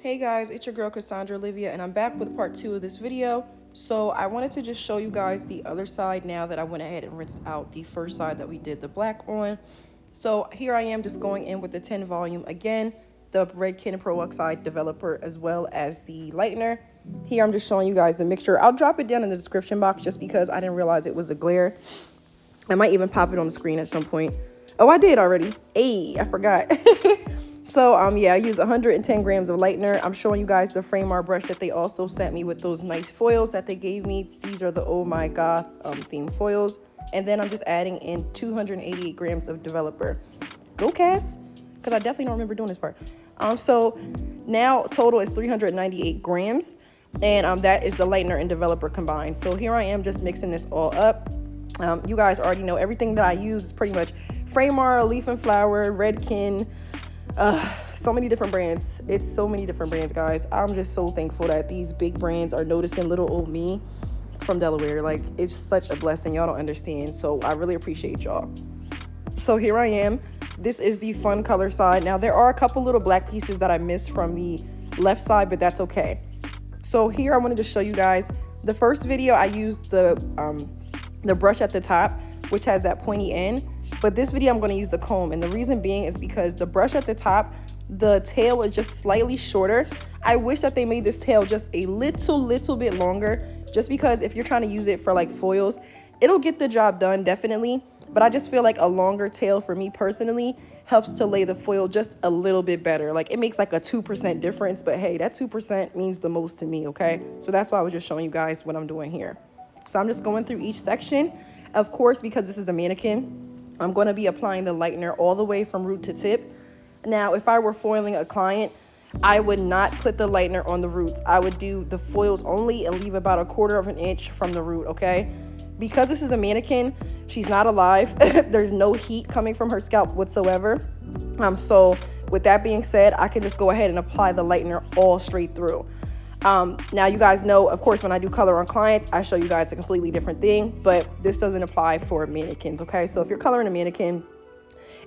Hey guys, it's your girl Cassandra Olivia, and I'm back with part 2 of this video. So I wanted to just show you guys the other side now that I went ahead and rinsed out the first side that we did the black on. So here I am just going in with the 10 volume again, the Redken peroxide developer as well as the lightener. Here I'm just showing you guys the mixture. I'll drop it down in the description box just because I didn't realize it was a glare. I might even pop it on the screen at some point. Oh, I did already. Hey, I forgot. So, yeah, I used 110 grams of lightener. I'm showing you guys the Framar brush that they also sent me with those nice foils that they gave me. These are the Oh My Goth themed foils. And then I'm just adding in 288 grams of developer. Go, Cass, because I definitely don't remember doing this part. So now total is 398 grams. And that is the lightener and developer combined. So here I am just mixing this all up. You guys already know everything that I use is pretty much Framar, Leaf and Flower, Redken, so many different brands. It's so many different brands, guys. I'm just so thankful that these big brands are noticing little old me from Delaware. Like, it's such a blessing. Y'all don't understand. So I really appreciate y'all. So here I am. This is the fun color side. Now there are a couple little black pieces that I missed from the left side, but that's okay. So here I wanted to show you guys the first video. I used the brush at the top, which has that pointy end. But this video I'm going to use the comb, and the reason being is because the brush at the top, the tail is just slightly shorter. I wish that they made this tail just a little bit longer, just because if you're trying to use it for like foils, it'll get the job done definitely. But I just feel like a longer tail for me personally helps to lay the foil just a little bit better. Like, it makes like a 2% difference, but hey, that 2% means the most to me, okay? So that's why I was just showing you guys what I'm doing here. So I'm just going through each section. Of course, because this is a mannequin, I'm going to be applying the lightener all the way from root to tip. Now, if I were foiling a client, I would not put the lightener on the roots. I would do the foils only and leave about 1/4 of an inch from the root, okay? Because this is a mannequin, she's not alive. There's no heat coming from her scalp whatsoever. So with that being said, I can just go ahead and apply the lightener all straight through. Now you guys know, of course, when I do color on clients, I show you guys a completely different thing, but this doesn't apply for mannequins, okay? So if you're coloring a mannequin,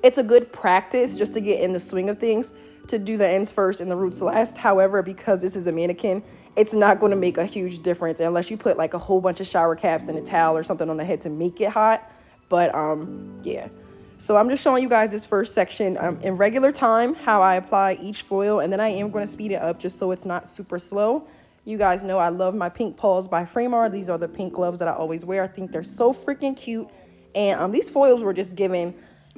it's a good practice just to get in the swing of things to do the ends first and the roots last. However, because this is a mannequin, it's not going to make a huge difference unless you put like a whole bunch of shower caps and a towel or something on the head to make it hot. But yeah. So I'm just showing you guys this first section in regular time, how I apply each foil, and then I am going to speed it up just so it's not super slow. You guys know I love my pink paws by Framar. These are the pink gloves that I always wear. I think they're so freaking cute. And these foils were just giving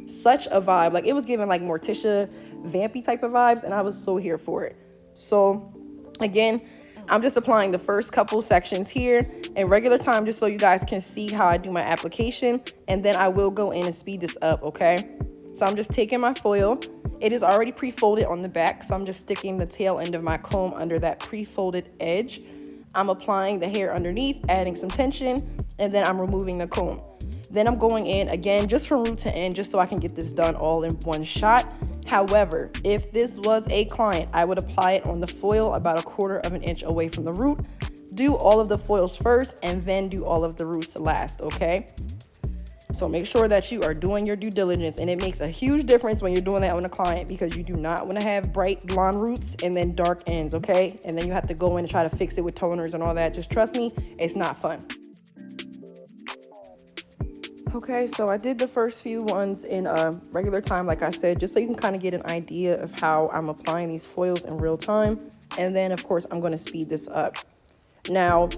such a vibe. Like, it was giving like Morticia vampy type of vibes, and I was so here for it. So again, I'm just applying the first couple sections here in regular time just so you guys can see how I do my application, and then I will go in and speed this up, okay? So I'm just taking my foil. It is already pre-folded on the back, so I'm just sticking the tail end of my comb under that pre-folded edge. I'm applying the hair underneath, adding some tension, and then I'm removing the comb. Then I'm going in again just from root to end just so I can get this done all in one shot. However, if this was a client, I would apply it on the foil about 1/4 of an inch away from the root. Do all of the foils first and then do all of the roots last, okay? So make sure that you are doing your due diligence, and it makes a huge difference when you're doing that on a client, because you do not want to have bright blonde roots and then dark ends, okay? And then you have to go in and try to fix it with toners and all that. Just trust me, it's not fun. Okay, so I did the first few ones in regular time, like I said, just so you can kind of get an idea of how I'm applying these foils in real time. And then, of course, I'm going to speed this up. Now,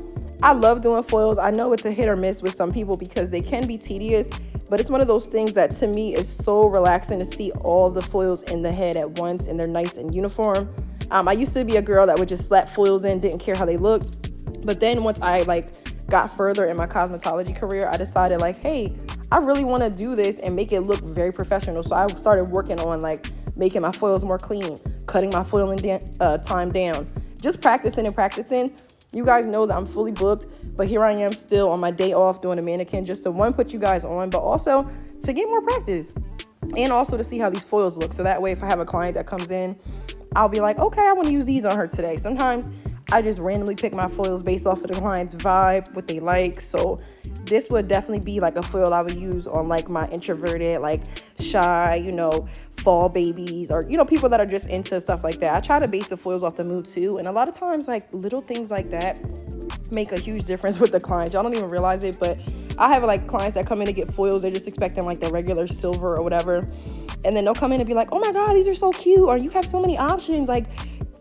I love doing foils. I know it's a hit or miss with some people because they can be tedious, but it's one of those things that to me is so relaxing to see all the foils in the head at once, and they're nice and uniform. I used to be a girl that would just slap foils in, didn't care how they looked. But then once I got further in my cosmetology career, I decided like, hey, I really want to do this and make it look very professional. So I started working on like making my foils more clean, cutting my foiling time down, just practicing and practicing. You guys know that I'm fully booked, but here I am still on my day off doing a mannequin just to put you guys on, but also to get more practice and also to see how these foils look. So that way, if I have a client that comes in, I'll be like, okay, I want to use these on her today. Sometimes I just randomly pick my foils based off of the client's vibe, what they like. So this would definitely be like a foil I would use on like my introverted, like shy, you know, fall babies, or, you know, people that are just into stuff like that. I try to base the foils off the mood too. And a lot of times, like, little things like that make a huge difference with the clients. Y'all don't even realize it, but I have like clients that come in to get foils. They're just expecting like the regular silver or whatever. And then they'll come in and be like, oh my God, these are so cute. Or you have so many options. Like,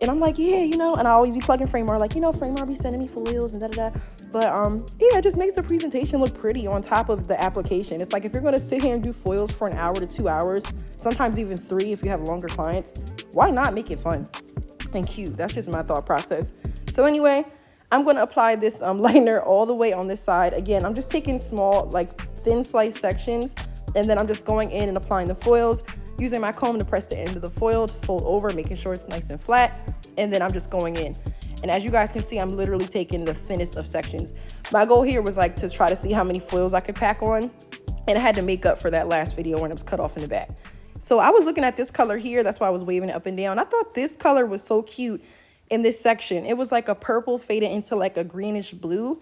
and I'm like, yeah, you know, and I always be plugging Framar, like, you know, Framar be sending me foils and da-da-da. But yeah, it just makes the presentation look pretty on top of the application. It's like, if you're going to sit here and do foils for an hour to 2 hours, sometimes even 3 if you have longer clients, why not make it fun and cute? That's just my thought process. So anyway, I'm going to apply this lightener all the way on this side. Again, I'm just taking small, like thin slice sections, and then I'm just going in and applying the foils, using my comb to press the end of the foil to fold over, making sure it's nice and flat. And then I'm just going in. And as you guys can see, I'm literally taking the thinnest of sections. My goal here was like to try to see how many foils I could pack on. And I had to make up for that last video when it was cut off in the back. So I was looking at this color here. That's why I was waving it up and down. I thought this color was so cute in this section. It was like a purple faded into like a greenish blue.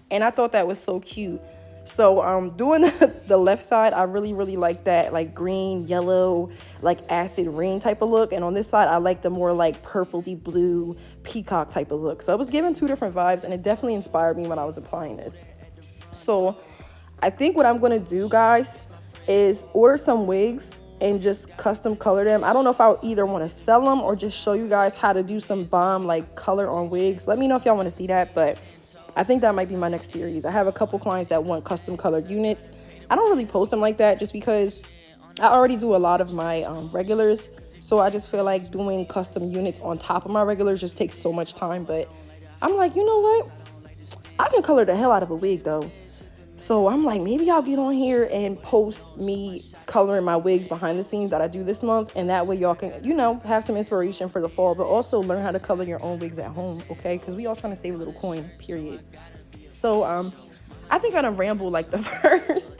And I thought that was so cute. So doing the left side, I really like that like green, yellow, like acid rain type of look. And on this side, I like the more like purpley blue peacock type of look. So it was giving 2 different vibes, and it definitely inspired me when I was applying this. So I think what I'm going to do, guys, is order some wigs and just custom color them. I don't know if I either want to sell them or just show you guys how to do some bomb like color on wigs. Let me know if y'all want to see that, but I think that might be my next series. I have a couple clients that want custom colored units. I don't really post them like that just because I already do a lot of my regulars. So I just feel like doing custom units on top of my regulars just takes so much time. But I'm like, you know what? I can color the hell out of a wig though. So I'm like, maybe I'll get on here and post me coloring my wigs behind the scenes that I do this month. And that way y'all can, you know, have some inspiration for the fall, but also learn how to color your own wigs at home, okay? Because we all trying to save a little coin, period. So I think I'm gonna ramble like the first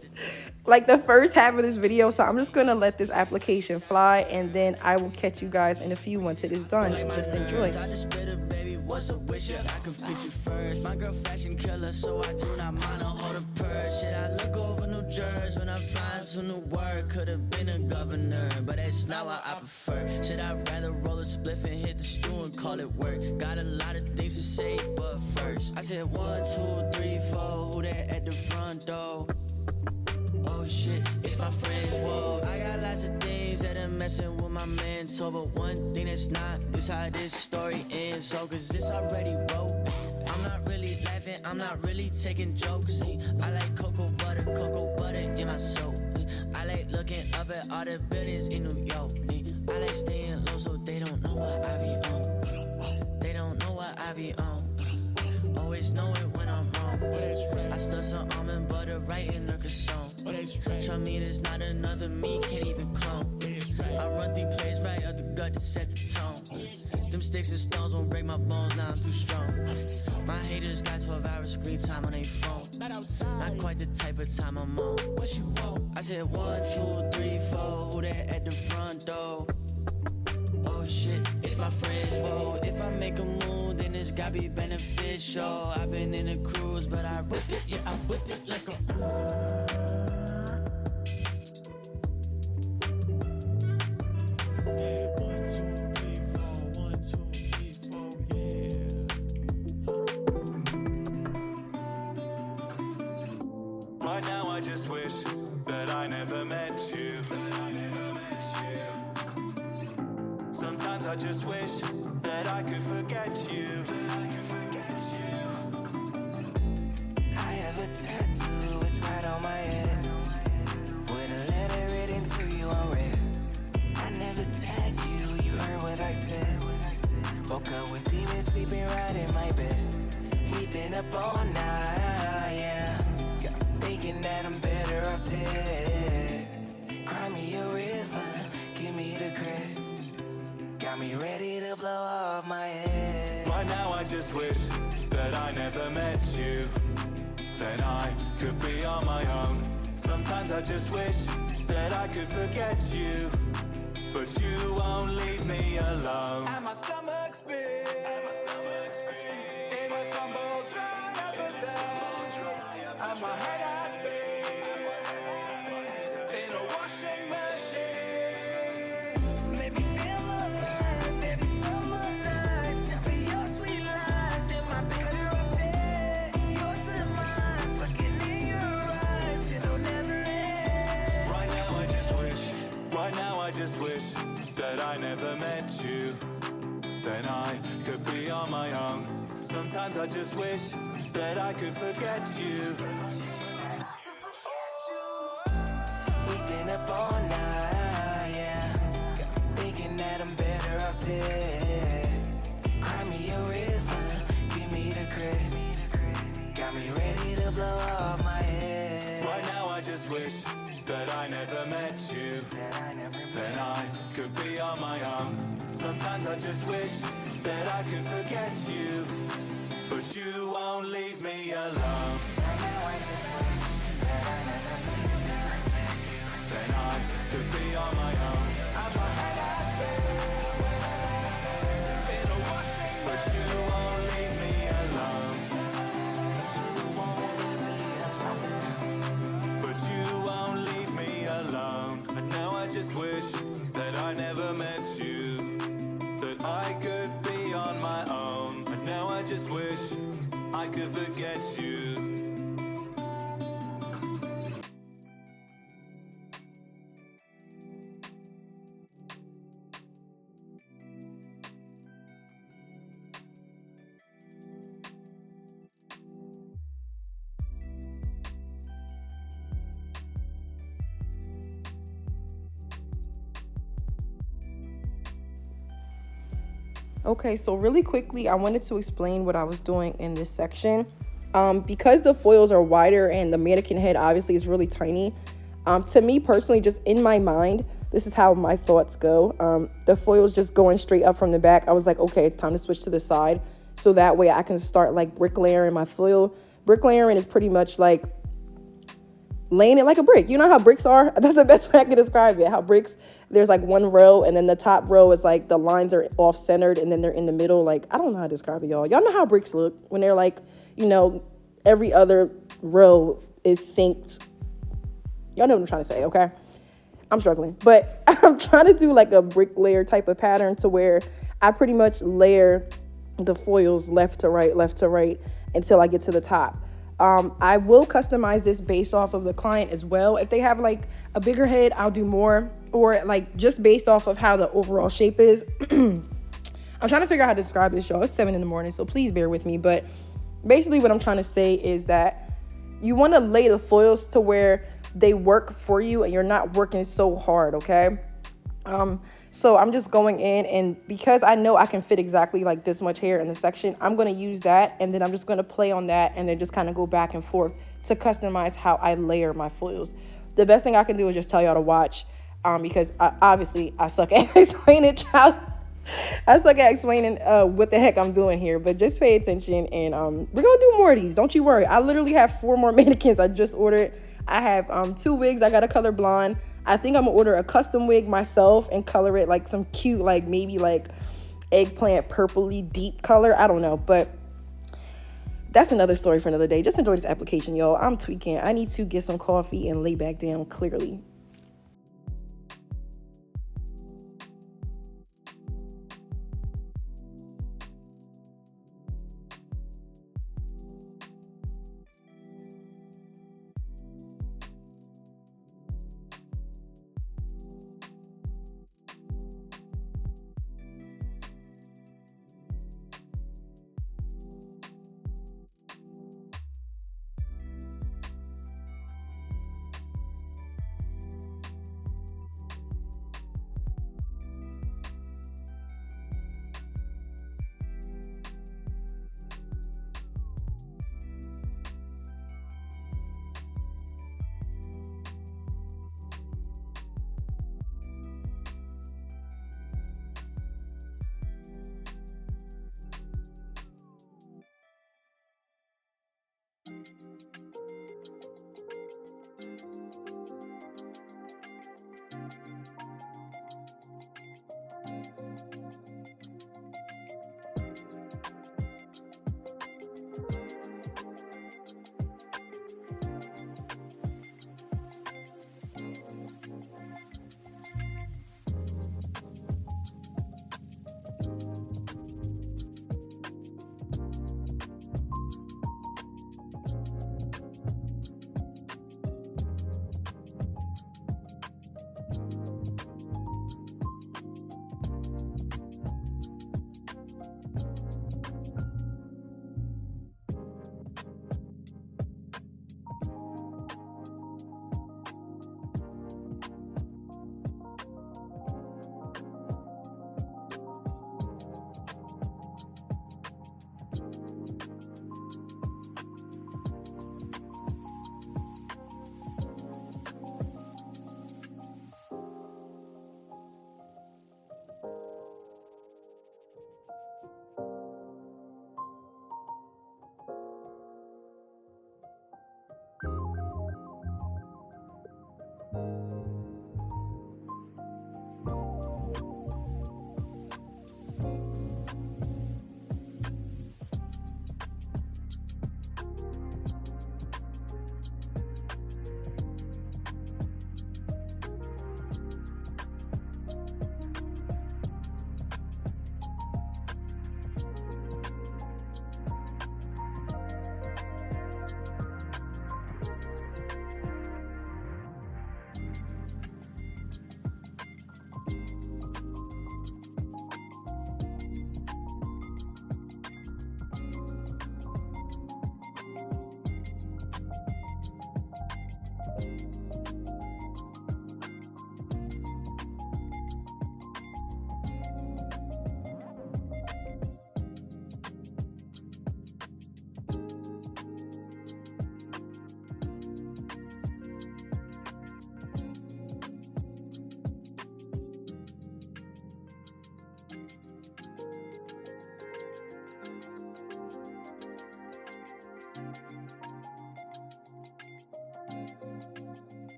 half of this video. So I'm just gonna let this application fly, and then I will catch you guys in a few once it is done. Just enjoy. What's a wish I can fix you first? My girl fashion killer, so I do not mind to hold a purse. Should I look over New Jersey when I fly to New York? Could have been a governor, but that's not what I prefer. Should I rather roll a spliff and hit the stew and call it work? Got a lot of things to say, but first I said 1, 2, 3, 4. Who that at the front door? Oh shit, it's my friends, whoa. I got lots of things that are messing with my mental, but one thing that's not is how this story ends. So cause this already wrote, I'm not really laughing, I'm not really taking jokes. I like cocoa butter in my soap. I like looking up at all the buildings in New York. I like staying low so they don't know what I be on. They don't know what I be on. Always know it when I'm wrong. I stuck some almond butter right in the croissant. Show me there's not another me, can't even clone. I run 3 plays right up the gut to set the tone. Them sticks and stones won't break my bones, now I'm too strong. My haters got 12 hours screen time on their phone. Not quite the type of time I'm on. What you want? I said 1, 2, 3, 4. Who that at the front door? Oh shit, it's my friends, whoa. If I make a move, then it's gotta be beneficial. I've been in a cruise, but I rip it, yeah, I whip it like a Right now I just wish that I never met you. Sometimes I just wish that I could forget you. I have a tattoo, it's right on my head, with a letter written to you on red. I never tagged you, you heard what I said. Woke up with demons sleeping right in my bed. He been up all night, yeah, thinking that I'm better off dead. Cry me a river, give me the credit. Got me ready to blow off my head. Right now I just wish that I never met you. Then I could be on my own. Sometimes I just wish that I could forget you, but you won't leave me alone. And my stomach spins. tumble, try never down. And my head has been in a washing machine. Make me feel alive, baby, summer night. Tell me your sweet lies, am I better off dead? Your demise, looking in your eyes, it'll never end. Right now I just wish that I never met you. Then I could be on my own. Sometimes I just wish that I could forget you. We've been up all night, yeah, thinking that I'm better off dead. Cry me a river, give me the credit. Got me ready to blow off my head. Right now I just wish that I never met you. Then I could be on my own. Sometimes I just wish that I could forget you, but you won't leave me alone. Right now I just wish that I never met you. Then I could be on my own. And my head has been in a washing, but you won't leave me alone. But you won't leave me alone. And now I just wish that I never met you, that I could be on my own. And now I just wish I could forget you. Okay, so really quickly, I wanted to explain what I was doing in this section. Because the foils are wider and the mannequin head obviously is really tiny, to me personally, just in my mind, this is how my thoughts go. The foil's just going straight up from the back. I was like, okay, it's time to switch to the side. So that way I can start like bricklayering my foil. Bricklayering is pretty much like laying it like a brick. You know how bricks are? That's the best way I can describe it. How bricks, there's like one row and then the top row is like the lines are off centered and then they're in the middle. Like, I don't know how to describe it, y'all. Y'all know how bricks look when they're like, you know, every other row is synced. Y'all know what I'm trying to say, okay? I'm struggling, but I'm trying to do like a bricklayer type of pattern to where I pretty much layer the foils left to right until I get to the top. I will customize this based off of the client as well. If they have like a bigger head, I'll do more, or like just based off of how the overall shape is. I'm trying to figure out how to describe this, y'all. It's 7 a.m, so please bear with me. But basically what I'm trying to say is that you want to lay the foils to where they work for you and you're not working so hard, okay? So I'm just going in, and because I know I can fit exactly like this much hair in the section, I'm going to use that, and then I'm just going to play on that and then just kind of go back and forth to customize how I layer my foils. The best thing I can do is just tell y'all to watch, because obviously I suck at explaining I suck at explaining what the heck I'm doing here, but just pay attention, and we're going to do more of these. Don't you worry. I literally have 4 more mannequins I just ordered. I have 2 wigs. I got a color blonde. I think I'm going to order a custom wig myself and color it like some cute, like maybe like eggplant purpley deep color. I don't know, but that's another story for another day. Just enjoy this application, y'all. I'm tweaking. I need to get some coffee and lay back down clearly.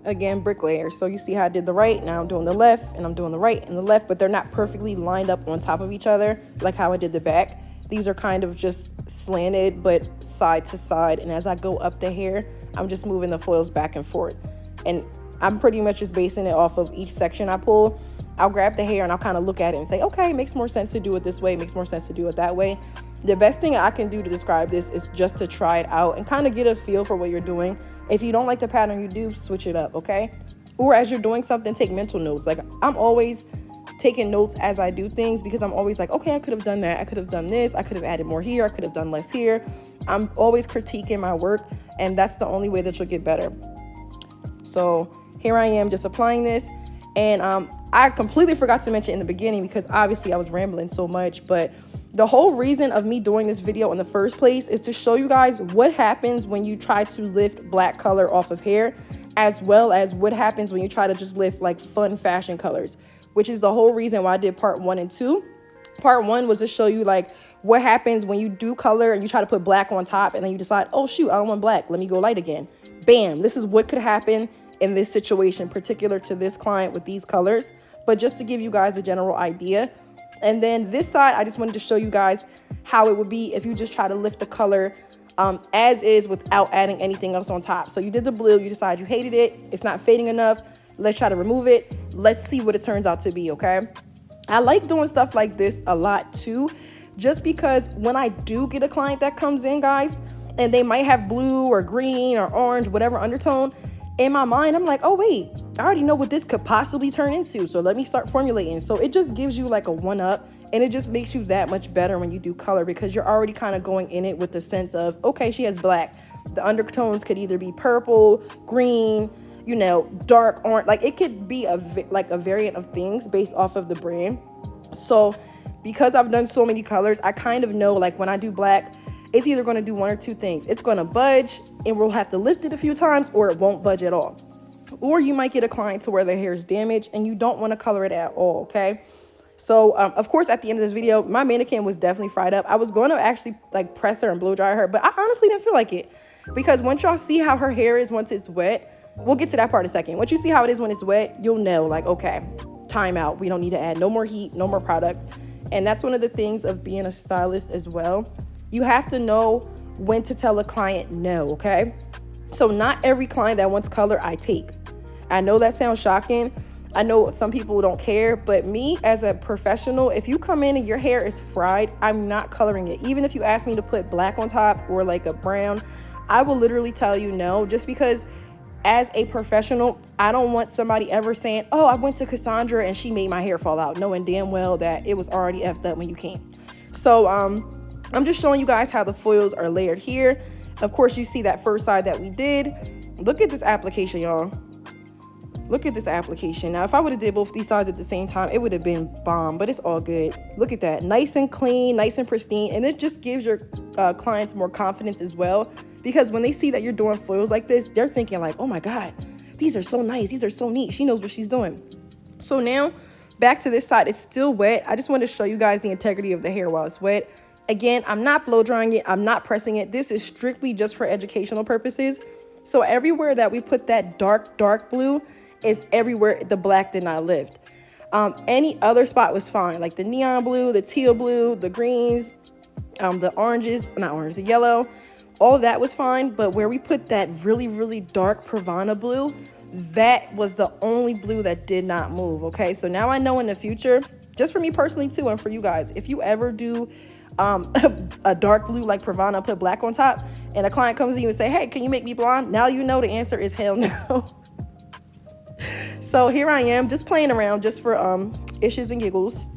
again, bricklayer. So you see how I did the right, now I'm doing the left, and I'm doing the right and the left, but they're not perfectly lined up on top of each other like how I did the back. These are kind of just slanted, but side to side. And as I go up the hair, I'm just moving the foils back and forth. And I'm pretty much just basing it off of each section I pull. I'll grab the hair and I'll kind of look at it and say, okay, it makes more sense to do it this way. It makes more sense to do it that way. The best thing I can do to describe this is just to try it out and kind of get a feel for what you're doing. If you don't like the pattern you do, switch it up, okay? Or as you're doing something, take mental notes. Like, I'm always taking notes as I do things because I'm always like, okay, I could have done that. I could have done this. I could have added more here. I could have done less here. I'm always critiquing my work, and that's the only way that you'll get better. So here I am just applying this. And I completely forgot to mention in the beginning because obviously I was rambling so much, but the whole reason of me doing this video in the first place is to show you guys what happens when you try to lift black color off of hair, as well as what happens when you try to just lift like fun fashion colors, which is the whole reason why I did part 1 and 2. Part 1 was to show you like what happens when you do color and you try to put black on top and then you decide, oh shoot, I don't want black, let me go light again. Bam, this is what could happen in this situation, particular to this client with these colors, but just to give you guys a general idea. And then this side, I just wanted to show you guys how it would be if you just try to lift the color as is without adding anything else on top. So you did the blue, you decide you hated it, it's not fading enough, let's try to remove it, let's see what it turns out to be, okay? I like doing stuff like this a lot too, just because when I do get a client that comes in, guys, and they might have blue or green or orange, whatever undertone, in my mind, I'm like, oh wait, I already know what this could possibly turn into. So let me start formulating. So it just gives you like a 1-up, and it just makes you that much better when you do color because you're already kind of going in it with the sense of, okay, she has black. The undertones could either be purple, green, you know, dark orange. Like it could be a variant of things based off of the brand. So because I've done so many colors, I kind of know like when I do black, it's either going to do one or two things. It's going to budge and we'll have to lift it a few times, or it won't budge at all. Or you might get a client to where their hair is damaged and you don't want to color it at all, okay? So, of course, at the end of this video, my mannequin was definitely fried up. I was going to actually like press her and blow dry her, but I honestly didn't feel like it. Because once y'all see how her hair is once it's wet, we'll get to that part in a second. Once you see how it is when it's wet, you'll know like, okay, time out. We don't need to add no more heat, no more product. And that's one of the things of being a stylist as well. You have to know when to tell a client no, okay? So not every client that wants color I take. I know that sounds shocking. I know some people don't care, but me as a professional, if you come in and your hair is fried, I'm not coloring it. Even if you ask me to put black on top or like a brown, I will literally tell you no, just because as a professional, I don't want somebody ever saying, oh, I went to Cassandra and she made my hair fall out, knowing damn well that it was already effed up when you came. So, I'm just showing you guys how the foils are layered here. Of course, you see that first side that we did. Look at this application, y'all. Look at this application. Now, if I would have did both these sides at the same time, it would have been bomb, but it's all good. Look at that. Nice and clean, nice and pristine. And it just gives your clients more confidence as well. Because when they see that you're doing foils like this, they're thinking like, oh my God, these are so nice. These are so neat. She knows what she's doing. So now, back to this side. It's still wet. I just want to show you guys the integrity of the hair while it's wet. Again, I'm not blow drying it. I'm not pressing it. This is strictly just for educational purposes. So everywhere that we put that dark blue is everywhere the black did not lift. Any other spot was fine. Like the neon blue, the teal blue, the greens, the oranges, not orange, the yellow, all of that was fine. But where we put that really, really dark Pravana blue, that was the only blue that did not move. Okay, so now I know in the future, just for me personally too, and for you guys, if you ever do a dark blue like Pravana, put black on top, and a client comes to you and say, hey, can you make me blonde? Now you know the answer is hell no. So here I am just playing around just for issues and giggles.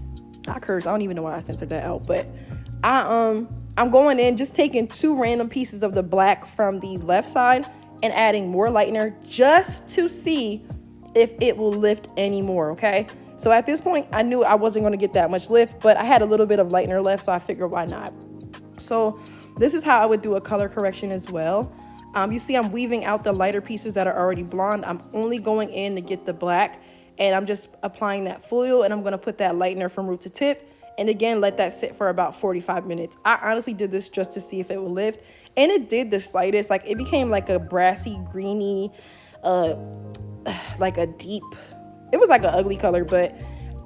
I curse. I don't even know why I censored that out, but I'm going in just taking 2 random pieces of the black from the left side and adding more lightener just to see if it will lift any more, okay? So at this point, I knew I wasn't going to get that much lift, but I had a little bit of lightener left, so I figured why not. So this is how I would do a color correction as well. You see I'm weaving out the lighter pieces that are already blonde. I'm only going in to get the black, and I'm just applying that foil, and I'm going to put that lightener from root to tip, and again, let that sit for about 45 minutes. I honestly did this just to see if it would lift, and it did the slightest. Like, it became like a brassy, greeny, like a deep, it was like an ugly color, but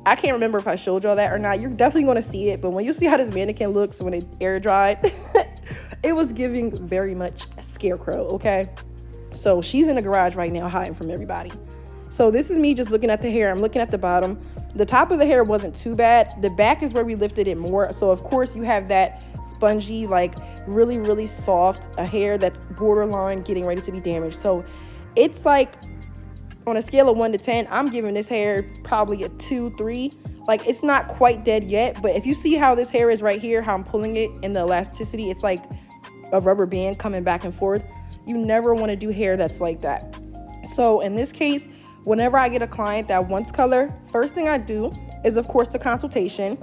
I can't remember if I showed y'all that or not. You're definitely going to see it, but when you see how this mannequin looks when it air dried, it was giving very much a scarecrow, okay? So she's in the garage right now hiding from everybody. So this is me just looking at the hair. I'm looking at the bottom. The top of the hair wasn't too bad. The back is where we lifted it more. So of course you have that spongy, like really, really soft hair that's borderline getting ready to be damaged. So it's like on a scale of 1 to 10, I'm giving this hair probably a 2, 3. Like it's not quite dead yet, but if you see how this hair is right here, how I'm pulling it and the elasticity, it's like a rubber band coming back and forth. You never want to do hair that's like that. So in this case, whenever I get a client that wants color, first thing I do is, of course, the consultation.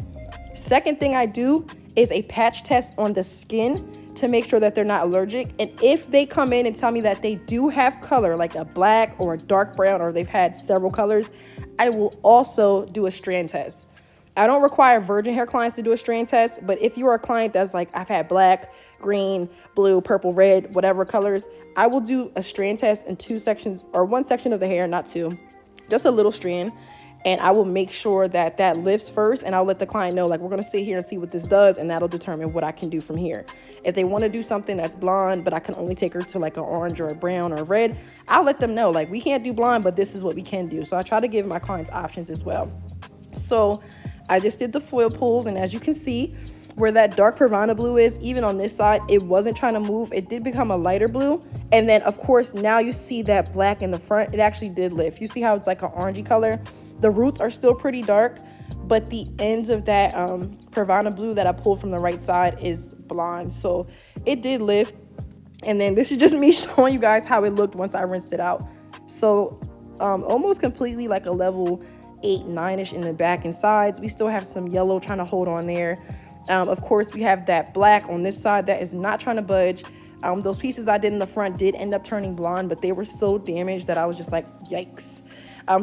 Second thing I do is a patch test on the skin to make sure that they're not allergic. And if they come in and tell me that they do have color, like a black or a dark brown, or they've had several colors, I will also do a strand test. I don't require virgin hair clients to do a strand test, but if you're a client that's like, I've had black, green, blue, purple, red, whatever colors, I will do a strand test in 2 sections or 1 section of the hair, not 2, just a little strand. And I will make sure that that lifts first, and I'll let the client know, like, we're going to sit here and see what this does, and that'll determine what I can do from here. If they want to do something that's blonde, but I can only take her to like an orange or a brown or a red, I'll let them know, like, we can't do blonde, but this is what we can do. So I try to give my clients options as well. So I just did the foil pulls, and as you can see where that dark Pravana blue is, even on this side, it wasn't trying to move. It did become a lighter blue. And then of course, now you see that black in the front, it actually did lift. You see how it's like an orangey color? The roots are still pretty dark, but the ends of that Pravana blue that I pulled from the right side is blonde. So it did lift. And then this is just me showing you guys how it looked once I rinsed it out. So almost completely like a level 8, 9-ish in the back and sides. We still have some yellow trying to hold on there. Of course, we have that black on this side that is not trying to budge. Those pieces I did in the front did end up turning blonde, but they were so damaged that I was just like, yikes.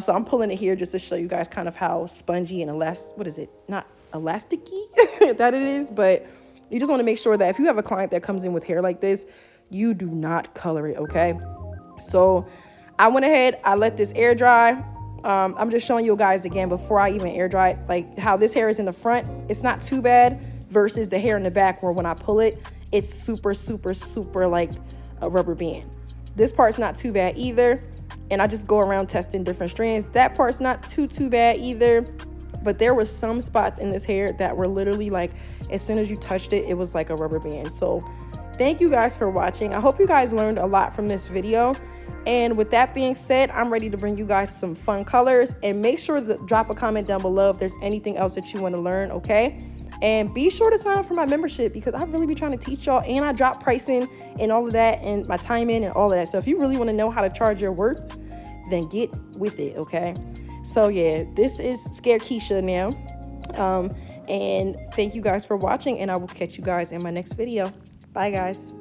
So I'm pulling it here just to show you guys kind of how spongy and not elasticy that it is, but you just want to make sure that if you have a client that comes in with hair like this, you do not color it, okay? So I went ahead, I let this air dry. I'm just showing you guys again before I even air dry it, like how this hair is in the front. It's not too bad versus the hair in the back where when I pull it, it's super, super, super like a rubber band. This part's not too bad either. And I just go around testing different strands. That part's not too bad either. But there were some spots in this hair that were literally like, as soon as you touched it, it was like a rubber band. So thank you guys for watching. I hope you guys learned a lot from this video. And with that being said, I'm ready to bring you guys some fun colors. And make sure to drop a comment down below if there's anything else that you want to learn, okay? And be sure to sign up for my membership because I really be trying to teach y'all, and I drop pricing and all of that and my timing and all of that. So if you really want to know how to charge your worth, then get with it, okay? So yeah, this is Scared Keisha now. And thank you guys for watching, and I will catch you guys in my next video. Bye guys.